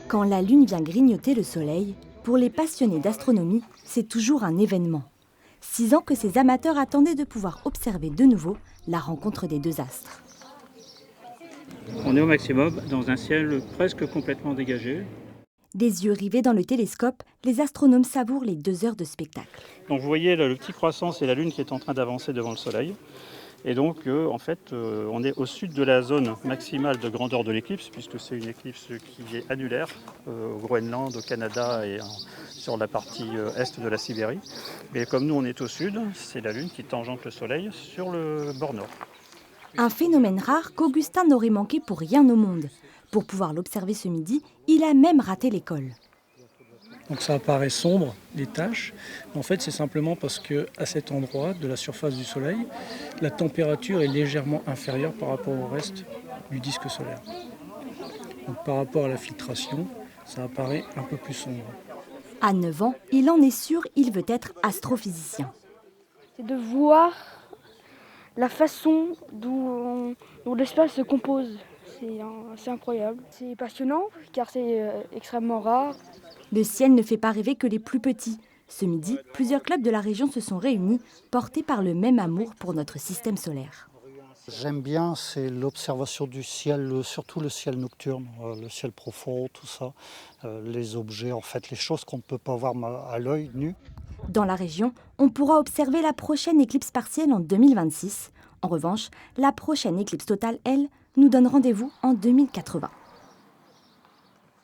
Quand la Lune vient grignoter le Soleil, pour les passionnés d'astronomie, c'est toujours un événement. 6 ans que ces amateurs attendaient de pouvoir observer de nouveau la rencontre des deux astres. On est au maximum dans un ciel presque complètement dégagé. Des yeux rivés dans le télescope, les astronomes savourent les 2 heures de spectacle. Donc vous voyez là, le petit croissant, c'est la Lune qui est en train d'avancer devant le Soleil. Et donc on est au sud de la zone maximale de grandeur de l'éclipse, puisque c'est une éclipse qui est annulaire au Groenland, au Canada et sur la partie est de la Sibérie. Et comme nous on est au sud, c'est la Lune qui tangente le Soleil sur le bord nord. Un phénomène rare qu'Augustin n'aurait manqué pour rien au monde. Pour pouvoir l'observer ce midi, il a même raté l'école. Donc ça apparaît sombre, les taches. En fait, c'est simplement parce qu'à cet endroit de la surface du Soleil, la température est légèrement inférieure par rapport au reste du disque solaire. Donc par rapport à la filtration, ça apparaît un peu plus sombre. À 9 ans, il en est sûr, il veut être astrophysicien. C'est de voir la façon dont l'espace se compose. C'est incroyable. C'est passionnant car c'est extrêmement rare. Le ciel ne fait pas rêver que les plus petits. Ce midi, plusieurs clubs de la région se sont réunis, portés par le même amour pour notre système solaire. J'aime bien, c'est l'observation du ciel, surtout le ciel nocturne, le ciel profond, tout ça, les objets, en fait, les choses qu'on ne peut pas voir à l'œil nu. Dans la région, on pourra observer la prochaine éclipse partielle en 2026. En revanche, la prochaine éclipse totale, elle, nous donne rendez-vous en 2080.